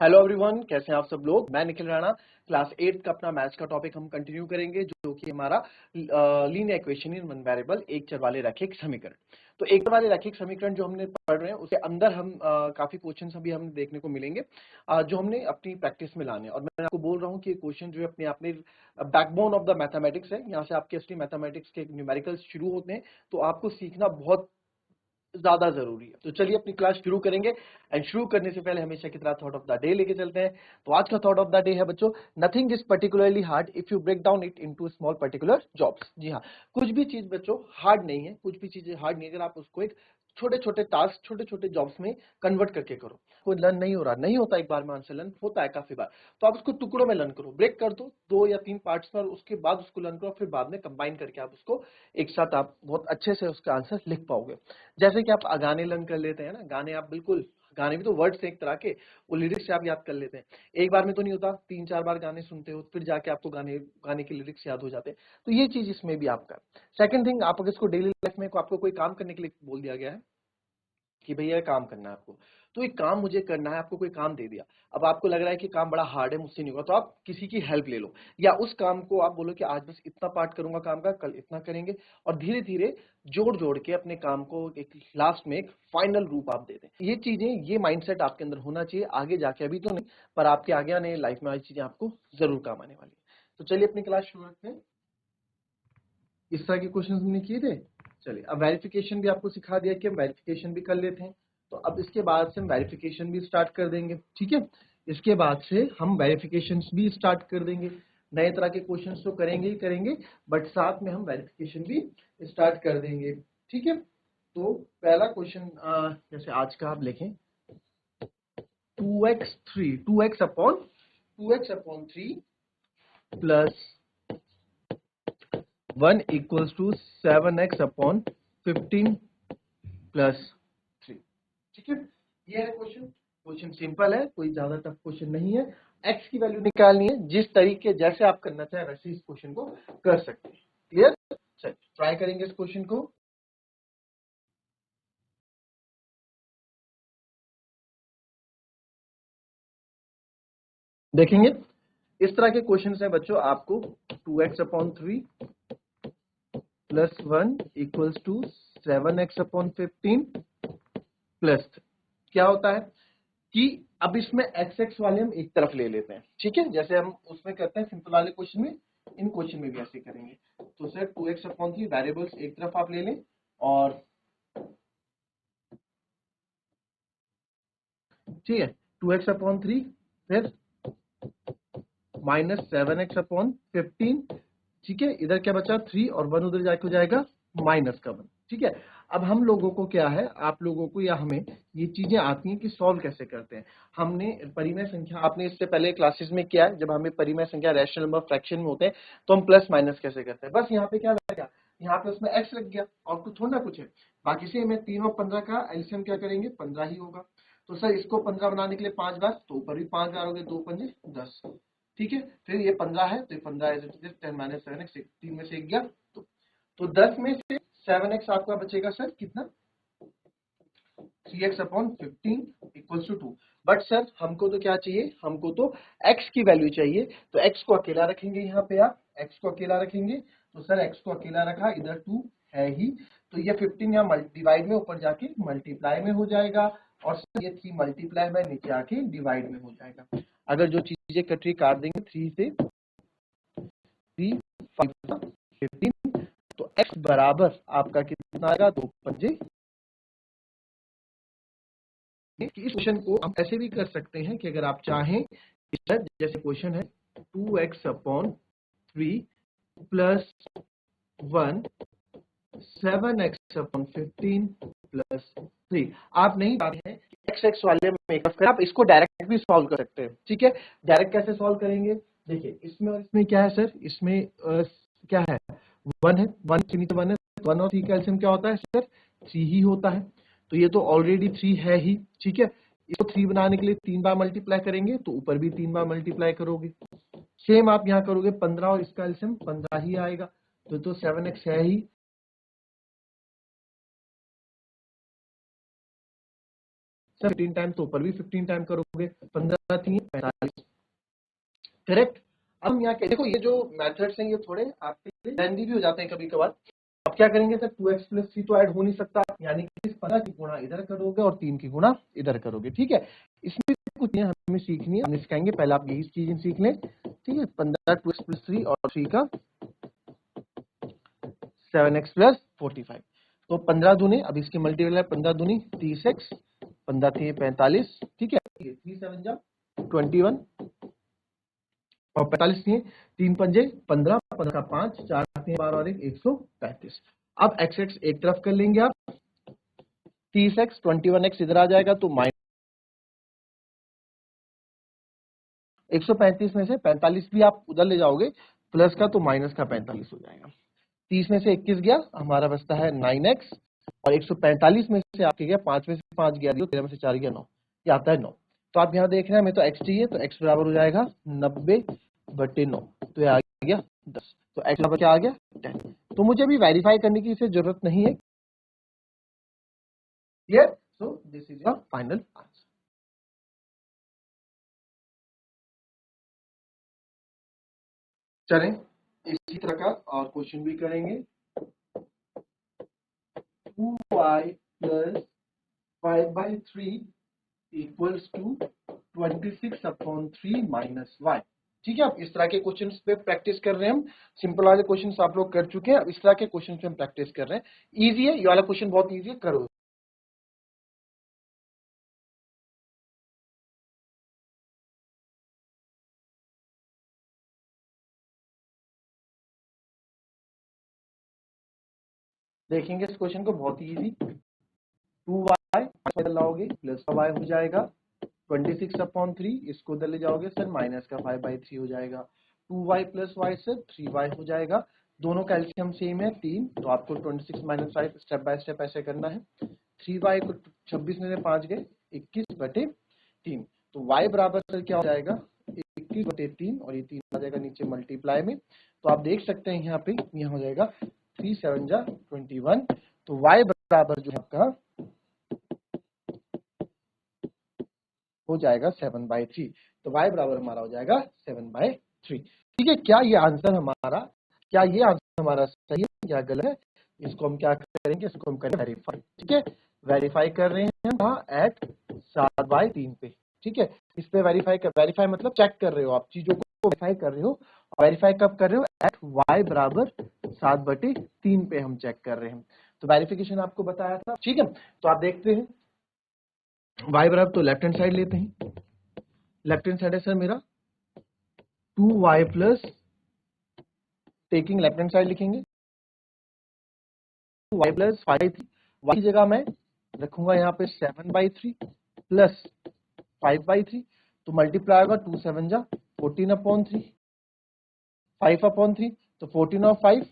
Hello everyone, कैसे हैं आप सब लोग। मैं निखिल राणा। क्लास 8 का अपना मैथ्स का टॉपिक हम कंटिन्यू करेंगे, जो कि हमारा linear equation in one variable, एक चर वाले रैखिक समीकरण। तो एक चर वाले रैखिक समीकरण जो हमने पढ़ रहे हैं, उसके अंदर हम काफी क्वेश्चंस अभी हमें देखने को मिलेंगे जो हमने अपनी प्रैक्टिस में लाने हैं। और मैं आपको बोल रहा हूँ कि क्वेश्चन जो है अपने आप में बैकबोन ऑफ द मैथमेटिक्स है। यहाँ से आपके असली मैथमेटिक्स के न्यूमेरिकल्स शुरू होते हैं, तो आपको सीखना बहुत ज्यादा जरूरी है। तो चलिए अपनी क्लास शुरू करेंगे। एंड शुरू करने से पहले हमेशा की तरह थॉट ऑफ द डे लेके चलते हैं। तो आज का थॉट ऑफ द डे है बच्चों, nothing is particularly hard if you break down it into small particular jobs. जी हाँ, कुछ भी चीज बच्चों हार्ड नहीं है, कुछ भी चीजें हार्ड नहीं है अगर आप उसको एक छोटे छोटे टास्क, छोटे छोटे जॉब्स में कन्वर्ट करके करो। कोई लर्न नहीं हो रहा, नहीं होता एक बार में आंसर लर्न होता है काफी बार, तो आप उसको टुकड़ों में लर्न करो, ब्रेक कर दो 2 या 3 पार्ट्स में, और उसके बाद उसको लर्न करो, फिर बाद में कंबाइन करके आप उसको एक साथ आप बहुत अच्छे से उसका आंसर लिख पाओगे। जैसे कि आप गाने लर्न कर लेते हैं ना, गाने आप बिल्कुल, गाने भी तो वर्ड्स हैं एक तरह के, वो लिरिक्स से आप याद कर लेते हैं। एक बार में तो नहीं होता, 3-4 बार गाने सुनते हो, फिर जाके आपको गाने गाने के लिरिक्स याद हो जाते हैं। तो ये चीज इसमें भी आपका। सेकंड थिंग, आप अगर इसको डेली लाइफ में आपको कोई काम करने के लिए बोल दिया गया है कि भैया ये काम करना है आपको, तो एक काम मुझे करना है, आपको कोई काम दे दिया। अब आपको लग रहा है कि काम बड़ा हार्ड है, मुझसे नहीं होगा, तो आप किसी की हेल्प ले लो, या उस काम को आप बोलो कि आज बस इतना पार्ट करूंगा काम का, कल इतना करेंगे, और धीरे धीरे जोड़ जोड़ के अपने काम को एक लास्ट में एक फाइनल रूप आप दे दें। ये चीजें, ये माइंडसेट आपके अंदर होना चाहिए आगे जाके, अभी तो नहीं, पर आपके आगे आने लाइफ में आई चीजें आपको जरूर काम आने वाली है। तो चलिए अपनी क्लास शुरू करते हैं। इस तरह के क्वेश्चन हमने किए थे। चलिए, अब वेरिफिकेशन भी आपको सिखा दिया कि हम वेरिफिकेशन भी कर लेते हैं। तो अब इसके बाद से हम वेरिफिकेशन भी स्टार्ट कर देंगे, ठीक है। इसके बाद से हम वेरिफिकेशन भी स्टार्ट कर देंगे। नए तरह के क्वेश्चंस तो करेंगे ही करेंगे, बट साथ में हम वेरिफिकेशन भी स्टार्ट कर देंगे, ठीक है। तो पहला क्वेश्चन जैसे आज का आप लिखें, 2x upon 3 plus 1 equals to 7x upon 15 plus 3, ठीक है। ये है क्वेश्चन। क्वेश्चन सिंपल है, कोई ज्यादा टफ क्वेश्चन नहीं है। x की वैल्यू निकालनी है, जिस तरीके जैसे आप करना चाहे वैसे इस क्वेश्चन को कर सकते हैं। क्लियर। चलिए ट्राई करेंगे इस क्वेश्चन को। देखेंगे इस तरह के क्वेश्चन है बच्चों, आपको 2x upon 3 plus 1 equals to 7x upon 15 plus, क्या होता है कि अब इसमें एक्स एक्स वाले हम एक तरफ ले लेते हैं, ठीक है, जैसे हम उसमें करते हैं सिंपल वाले क्वेश्चन में, इन क्वेश्चन में भी ऐसे करेंगे। तो सर 2x अपॉन 3 वेरिएबल्स एक तरफ आप ले लें, और ठीक है 2x अपॉन 3 फिर माइनस 7x अपॉन 15, ठीक है। इधर क्या बचा 3, और 1 उधर जाके हो जाएगा माइनस का 1, ठीक है। अब हम लोगों को क्या है, आप लोगों को या हमें ये चीजें आती हैं कि सॉल्व कैसे करते हैं। हमने परिमेय संख्या, आपने इससे पहले क्लासेस में किया है, जब हमें परिमेय संख्या रैशनल नंबर फ्रैक्शन में होते हैं तो हम प्लस माइनस कैसे करते हैं। बस यहाँ पे क्या लग गया, यहाँ पे उसमें x लग गया, और कुछ थोड़ा ना कुछ है। बाकी से हमें 3 और 15 का एलसीएम क्या करेंगे, 15 ही होगा। तो सर इसको 15 बनाने के लिए 5 बार, तो ऊपर भी 5 बार हो गए, 2 पंजे 10, ठीक है। फिर ये 15 है, तो ये 15 10 माइनस 7x, 3 में से 1 गया, तो 10 में से 7x आपका बचेगा सर कितना, 3x upon 15 equals to 2। But sir हमको तो क्या चाहिए, हमको तो x की वैल्यू चाहिए, तो x को अकेला रखेंगे, यहाँ पे आप x को अकेला रखेंगे, तो सर x को अकेला रखा, इधर 2 है ही, तो ये 15 यहाँ डिवाइड में ऊपर जाके मल्टीप्लाई में हो जाएगा, और सर ये 3 मल्टीप्लाई में नीचे आके डिवाइड में हो जाएगा। अगर जो चीजें कटरी काट देंगे 3 से 3 5 15, तो x बराबर आपका कितना आएगा, 2 पंजे। इस क्वेश्चन को हम ऐसे भी कर सकते हैं कि अगर आप चाहें, जैसे क्वेश्चन है 2x upon 3 plus 1 7x upon 15 plus 3। आप नहीं चाहते हैं एक्स एक्स वाले में आप इसको डायरेक्ट भी सॉल्व कर सकते हैं, ठीक है। डायरेक्ट कैसे सॉल्व करेंगे, देखिए इसमें और इसमें क्या है सर, इसमें क्या है, 1 है, 1 के नीचे 1 है, 1 और 3 का एलसीएम क्या होता है सर, 3 ही होता है। तो ये तो ऑलरेडी 3 है ही, ठीक है। इसको 3 बनाने के लिए 3 बार मल्टीप्लाई करेंगे, तो ऊपर भी 3 बार मल्टीप्लाई करोगे। सेम आप यहाँ करोगे 15, और इसका एलसीएम 15 ही आएगा, तो 7x है ही, 15 टाइम तो ऊपर भी 15 टाइम करोगे, 15 थी 45, करेक्ट। अब हम यहाँ देखो ये जो मेथड्स हैं ये थोड़े आपके लिए लेंदी भी हो जाते हैं कभी कभार। अब क्या करेंगे सर, 2x प्लस 3 तो ऐड हो नहीं सकता, यानी कि इस 15 की गुणा इधर करोगे और 3 की गुणा इधर करोगे, ठीक है। इसमें कुछ चीजें हमें सीखनी है, हम सिखाएंगे, पहले आप यही चीजें सीख लें, ठीक है। 15 2x प्लस 3 और 3 का 7x प्लस 45, तो 15 दूनी, अब इसके मल्टीपल है 15 दूनी 30x, 15 थी 45, ठीक है, 3 7 जा 21 और 45 थी 3 पंजे 15, 15 का 5, 4 थी 12 और 1 135। अब x x एक तरफ कर लेंगे आप, 30x 21x इधर आ जाएगा तो माइनस 135 में से 45 भी आप उधर ले जाओगे प्लस का तो माइनस का 45 हो जाएगा। 30 में से 21 गया, हमारा बचता है 9x और 145 में से आपके गया 5 में से 5 गया 13 में से 4 गया 9, ये आता है 9। तो आप यहाँ देख रहे हैं हमें तो x चाहिए, तो x बराबर हो जाएगा 90/9, तो ये आ गया 10, तो x बराबर क्या आ गया 10। तो मुझे अभी वेरीफाई करने की इसे जरूरत नहीं है, clear. So this is your final answer. चलें इसी तरह का और क्वेश्चन भी करेंगे। 2y plus 5/3 equals to 26/3 minus y, ठीक है। अब इस तरह के क्वेश्चंस पे प्रैक्टिस कर रहे हैं हम, सिंपल वाले क्वेश्चंस आप लोग कर चुके हैं, अब इस तरह के क्वेश्चंस पे हम प्रैक्टिस कर रहे हैं। इजी है ये वाला क्वेश्चन, बहुत इजी है, करो। देखेंगे इस क्वेश्चन को, बहुत ही इजी। 2y लाओगे प्लस का y हो जाएगा 26/3, इसको उधर ले जाओगे सर माइनस का 5/3 हो जाएगा। 2y plus y sir 3y हो जाएगा, दोनों का एलसीएम सेम है 3, तो आपको 26 माइनस 5 स्टेप बाय स्टेप ऐसे करना है। 3y को 26 में से 5 गए 21/3, तो y बराबर सर क्या हो जाएगा 21/3 और ये 3 आ जाएगा नीचे मल्टीप्लाई में, तो आप देख सकते हैं यहाँ पे यहाँ हो जाएगा 3 7 जा 21, तो y बराबर जो है आपका हो जाएगा 7/3, तो y बराबर हमारा हो जाएगा 7/3, ठीक है। क्या ये आंसर हमारा सही है या गलत है, इसको हम क्या करेंगे, इसको हम करेंगे वेरीफाई, ठीक है। वेरीफाई कर रहे हैं हम एट 7/3 पे, ठीक है। इस पे वेरीफाई मतलब चेक कर रहे हो आप चीजों को, वेरीफाई कर रहे हो। वेरीफाई कब कर रहे हो, एट y बराबर 7/3 पे हम चेक कर रहे हैं, तो वेरिफिकेशन आपको बताया था, ठीक है। तो आप देखते हैं y बराबर, तो लेफ्ट हैंड साइड लेते हैं, लेफ्ट हैंड साइड है सर मेरा 2y plus, taking left hand side लिखेंगे 2y प्लस 5/3, y की जगह मैं रखूंगा यहाँ पे 7/3 प्लस 5/3, तो मल्टीप्लाई होगा 2 7 जा 14/3, 5/3, तो 14 और 5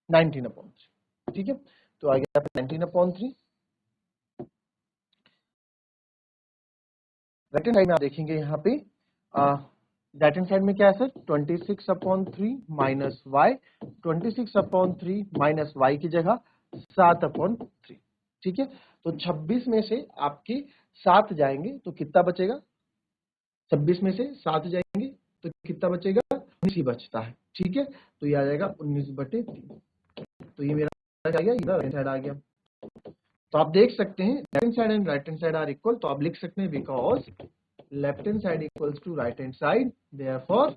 19/3, ठीक है। तो आ गया 19/3। राइट हैंड साइड में आप देखेंगे यहाँ पे राइट हैंड साइड में क्या है sir 26/3 minus y, 26/3 minus y की जगह 7/3, ठीक है। तो 26 में से आपके 7 जाएंगे तो कितना बचेगा, 26 में से 7 जाएंगे तो कितना बचेगा 19 ही बचता है, ठीक है। तो ये आ जाएगा 19/3, तो ये मेरा आ गया, ये राइट साइड आ गया। तो आप देख सकते हैं left hand side and right hand side are equal, तो आप लिख सकते हैं because left hand side equals to right hand side, therefore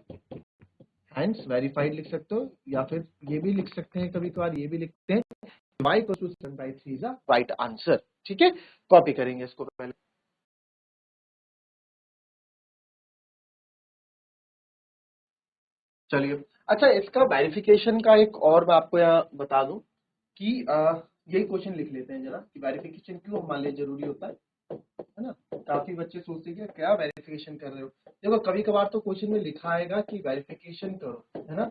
hence verified लिख सकते हो, या फिर ये भी लिख सकते हैं, कभी कभार ये भी लिखते हैं y equals to 7/3 is a right answer, ठीक है। कॉपी करेंगे इसको पहले, चलिए। अच्छा, इसका वेरिफिकेशन का एक और मैं आपको यहाँ बता दूं कि यही क्वेश्चन लिख लेते हैं जरा कि वेरिफिकेशन क्यों मान लीजिए जरूरी होता है ना। काफी बच्चे सोचते हैं कि क्या वेरिफिकेशन कर रहे हो, देखो कभी कभार तो क्वेश्चन में लिखा आएगा कि वेरिफिकेशन करो, है ना।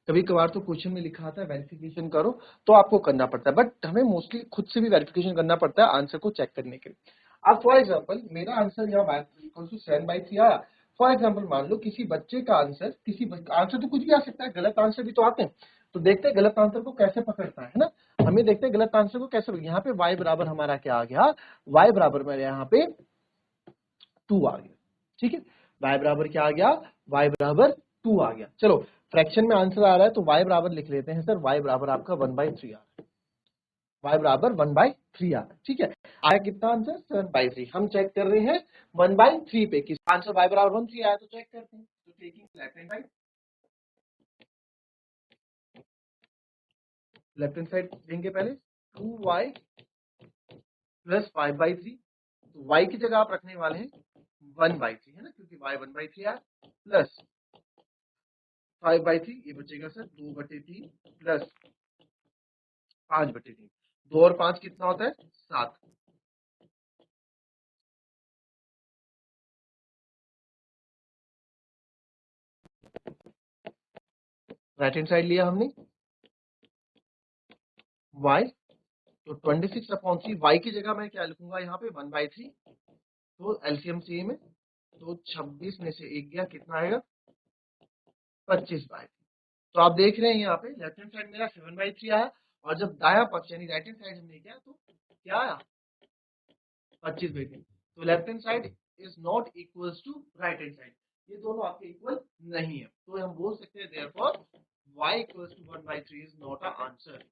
कभी कभार तो क्वेश्चन में लिखा आता है वेरिफिकेशन करो, तो आपको करना पड़ता है, बट हमें मोस्टली खुद से भी वेरिफिकेशन करना पड़ता है आंसर को चेक करने के लिए। अब फॉर एग्जाम्पल मेरा आंसर यहाँ 7/3 आया, फॉर एग्जाम्पल मान लो किसी बच्चे का आंसर, आंसर तो कुछ भी आ सकता है, गलत आंसर भी तो आते हैं, तो देखते हैं गलत आंसर को कैसे पकड़ता है ना। हमें देखते हैं गलत आंसर को कैसे। यहाँ पे y बराबर हमारा क्या आ गया, y बराबर मेरे यहाँ पे 2 आ गया। ठीक है, y बराबर क्या आ गया, y बराबर 2 आ गया। चलो फ्रैक्शन में आंसर आ रहा है तो y बराबर लिख लेते हैं सर, y बराबर आपका 1/3 आ रहा है, y बराबर 1/3 आ रहा है। ठीक है, आया कितना आंसर, 7/3। हम चेक कर रहे हैं 1/3 पे, किस आंसर y बराबर 1/3 आया तो चेक करते हैं। तो टेकिंग लेफ्ट हैंड साइड देंगे पहले 2y प्लस 5/3, तो y की जगह आप रखने वाले हैं 1/3 है ना, क्योंकि y 1/3 आया, प्लस 5/3 ये बचेगा सर 2/3 प्लस 5/3, 2 और 5 कितना होता है 7। राइट हैंड साइड लिया हमने y, तो 26/3, y की जगह मैं क्या लिखूंगा यहाँ पे 1/3, तो एलसीएम सेम है, तो 26 में से 1 गया, कितना आएगा 25/3। तो आप देख रहे हैं यहाँ पे लेफ्ट हैंड साइड मेरा 7/3 आया, और जब दाया पक्ष यानी राइट हैंड साइड हमने किया तो क्या आया 25/3। तो left hand side is not equals to right hand side, ये दोनों आपके इक्वल नहीं है, तो हम बोल सकते हैं therefore y equals to 1/3 is not a answer.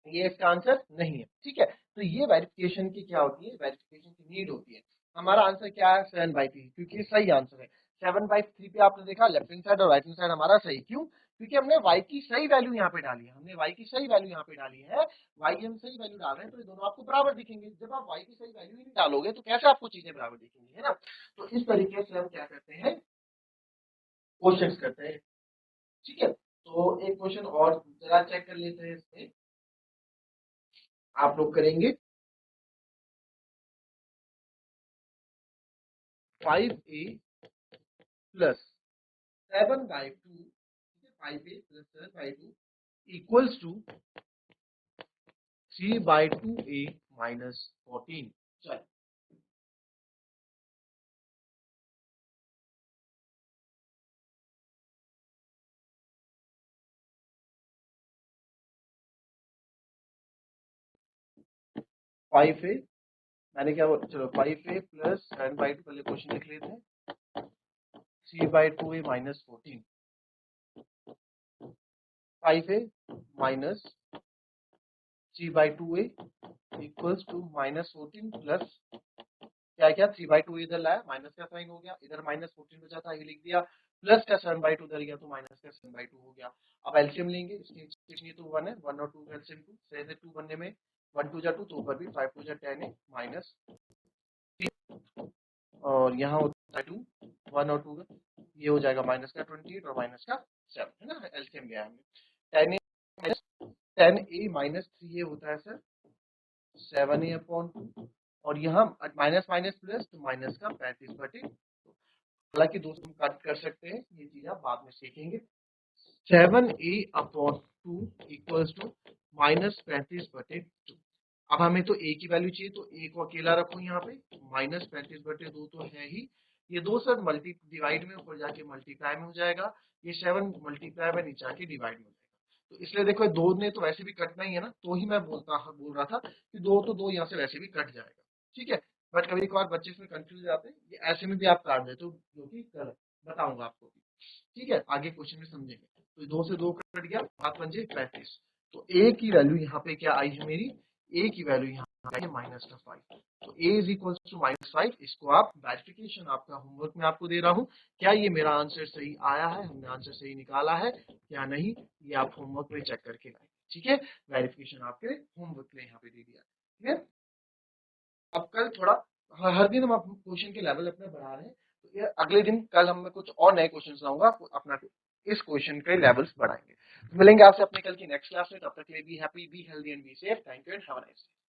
ये इसका आंसर नहीं है। ठीक है, तो ये वेरिफिकेशन की क्या होती है, वेरिफिकेशन की नीड होती है। हमारा आंसर क्या है 7/3, क्योंकि सही आंसर है 7/3 पे। आपने देखा लेफ्ट हैंड साइड और राइट हैंड साइड हमारा सही, क्यों, क्योंकि हमने y की सही वैल्यू यहाँ पे डाली है, हमने y की सही वैल्यू यहाँ पे डाली है, y की हम सही वैल्यू डाल रहे हैं, तो ये दोनों आपको बराबर दिखेंगे। जब आप y की सही वैल्यू ही नहीं डालोगे तो कैसे आपको चीजें बराबर दिखेंगी, है ना। तो इस तरीके से हम क्या करते हैं, क्वेश्चन करते हैं। ठीक है, तो एक क्वेश्चन और जरा चेक कर लेते हैं, इसमें आप लोग करेंगे 5a plus 7/2, 5a plus 7/2 equals to 3/2a minus 14। चल 5a, मैंने क्या बोला, चलो 5a प्लस 7/2 पहले क्वेश्चन लिख लेते हैं, 3/2a minus 14, 5a minus 3/2a equals to minus 14 plus क्या क्या 3/2 इधर लाया, माइनस का साइन हो गया, इधर माइनस 14 बचा था, ये लिख दिया, प्लस का 7/2 उधर गया तो माइनस का 7/2 हो गया। अब एलसीएम लेंगे, इसमें तो 1 है, 1 और 2 का एलसीएम 2, से 2 बनने में 1 2 जा 2, तो ऊपर भी 5 2 जा 10 है माइनस, और यहाँ होता है 2, 1 और 2 का, ये हो जाएगा माइनस का 28 और माइनस का 7, है ना, एलसीएम गया हमने। 10a माइनस 3a होता है सर 7a अपॉन 2, और यहाँ माइनस माइनस प्लस, तो माइनस का 35/2। हालांकि दोस्तों हम कट कर सकते हैं, ये चीज आप बाद में सीखेंगे। 7a upon 2 equals to minus 35/2। अब हमें तो a की वैल्यू चाहिए, तो a को अकेला रखो यहाँ पे, माइनस 35/2 तो है ही, ये दो सर मल्टी डिवाइड में ऊपर जाके मल्टीप्लाई में हो जाएगा, ये 7 मल्टीप्लाई में नीचे आके डिवाइड में हो जाएगा। तो इसलिए देखो दो ने तो वैसे भी कटना ही है ना, तो ही मैं बोल रहा था कि दो तो दो यहाँ से वैसे भी कट जाएगा। ठीक है, बट कभी कभार बच्चे इसमें कंफ्यूज हो जाते हैं, ये ऐसे में भी आप काट देते हो, जो कि गलत, बताऊंगा आपको भी। ठीक है, आगे क्वेश्चन में समझेंगे। तो 2 से 2 कट गया, 7 पंजे 35, तो a की वैल्यू यहाँ पे क्या आई है मेरी, a की वैल्यू यहाँ आई है माइनस का 5, तो a इज इक्वल टू -5। इसको आप वेरिफिकेशन आपका होमवर्क में आपको दे रहा हूँ, क्या ये मेरा आंसर सही आया है, हमने आंसर सही निकाला है या नहीं, ये आप होमवर्क में चेक करके लाएंगे। ठीक है, वेरिफिकेशन आपके होमवर्क में यहाँ पे दे दिया। ठीक है, अब कल थोड़ा, हर दिन हम क्वेश्चन के लेवल अपना बढ़ा रहे हैं, तो ये अगले दिन कल हम कुछ और नए क्वेश्चन लाऊंगा, अपना इस क्वेश्चन के लेवल्स बढ़ाएंगे। मिलेंगे आपसे अपने कल की नेक्स्ट क्लास में, तब तक के लिए be happy, be healthy and be safe. Thank you and have a nice day.